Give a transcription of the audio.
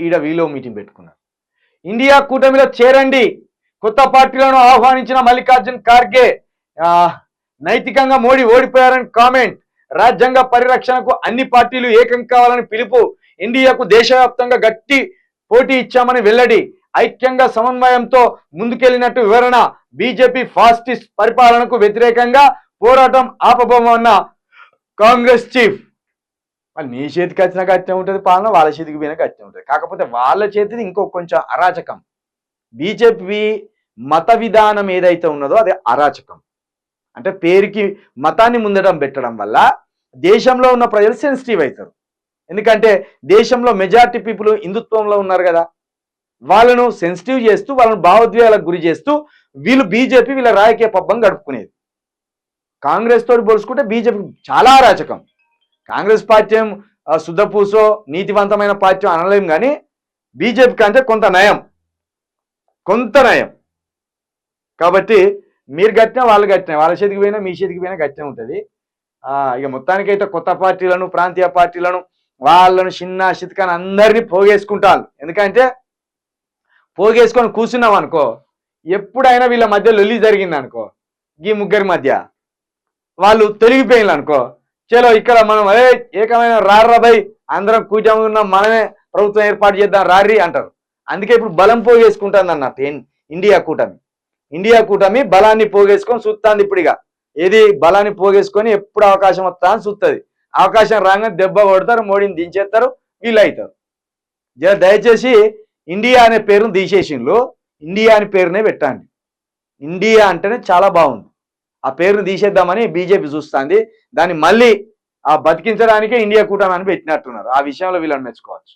ఈడ వీలో మీటింగ్ పెట్టుకున్నారు. ఇండియా కూటమిలో చేరండి, కొత్త పార్టీలను ఆహ్వానించిన మల్లికార్జున్ ఖార్గే. నైతికంగా మోడీ ఓడిపోయారని కామెంట్. రాజ్యాంగ పరిరక్షణకు అన్ని పార్టీలు ఏకం కావాలని పిలుపు. ఇండియాకు దేశవ్యాప్తంగా గట్టి పోటీ ఇచ్చామని వెల్లడి. ఐక్యంగా సమన్వయంతో ముందుకెళ్లినట్టు వివరణ. బీజేపీ ఫాసిస్ట్ పరిపాలనకు వ్యతిరేకంగా పోరాటం ఆపబోమన్న కాంగ్రెస్ చీఫ్. వాళ్ళు నీ చేతికి వచ్చిన కష్టం ఉంటుంది పాలన, వాళ్ళ చేతికి పోయిన కష్టం ఉంటుంది. కాకపోతే వాళ్ళ చేతిది ఇంకో కొంచెం అరాచకం. బీజేపీ మత విధానం ఏదైతే ఉన్నదో అది అరాచకం. అంటే పేరుకి మతాన్ని ముందడం పెట్టడం వల్ల దేశంలో ఉన్న ప్రజలు సెన్సిటివ్ అవుతారు. ఎందుకంటే దేశంలో మెజారిటీ పీపుల్ హిందుత్వంలో ఉన్నారు కదా, వాళ్ళను సెన్సిటివ్ చేస్తూ వాళ్ళను భావోద్వేగాలకు గురి చేస్తూ బీజేపీ వీళ్ళ రాజకీయ పబ్బం గడుపుకునేది. కాంగ్రెస్ తోటి పోల్చుకుంటే బీజేపీ చాలా అరాచకం. కాంగ్రెస్ పార్టీ శుద్ధపూసో నీతివంతమైన పార్టీ అనలేం, కానీ బీజేపీ కంటే కొంత నయం. కాబట్టి మీరు గట్టినా వాళ్ళు గట్టినా, వాళ్ళ చేతికి పోయినా మీ చేతికి పోయినా గట్టినే ఉంటుంది. ఇక మొత్తానికైతే కొత్త పార్టీలను, ప్రాంతీయ పార్టీలను, వాళ్ళను చిన్న చితకాన్ని అందరినీ పోగేసుకుంటారు. ఎందుకంటే పోగేసుకొని కూర్చున్నాం అనుకో, ఎప్పుడైనా వీళ్ళ మధ్య లొల్లి జరిగింది అనుకో, ఈ ముగ్గురి మధ్య వాళ్ళు తొలగిపోయిన అనుకో, చలో ఇక్కడ మనం అదే ఏకమైన రార్రాబాయ్ అందరం కూర్చొని ఉన్నాం, మనమే ప్రభుత్వం ఏర్పాటు చేద్దాం రారి అంటారు. అందుకే ఇప్పుడు బలం పోగేసుకుంటుంది అన్నట్టు ఇండియా కూటమి బలాన్ని పోగేసుకొని చూస్తుంది. ఇప్పుడు ఇక ఏది బలాన్ని పోగేసుకొని ఎప్పుడు అవకాశం వస్తా అని చూస్తుంది. అవకాశం రాగానే దెబ్బ కొడతారు, మోడీని దించేస్తారు, వీళ్ళు అవుతారు. దయచేసి ఇండియా అనే పేరును తీసేసిండ్రు, ఇండియా అనే పేరునే పెట్టండి. ఇండియా అంటేనే చాలా బాగుంది. ఆ పేరును తీసేద్దామని బీజేపీ చూస్తుంది. దాన్ని మళ్ళీ బతికించడానికే ఇండియా కూటమి అని పెట్టినట్టున్నారు. ఆ విషయంలో వీళ్ళని మెచ్చుకోవచ్చు.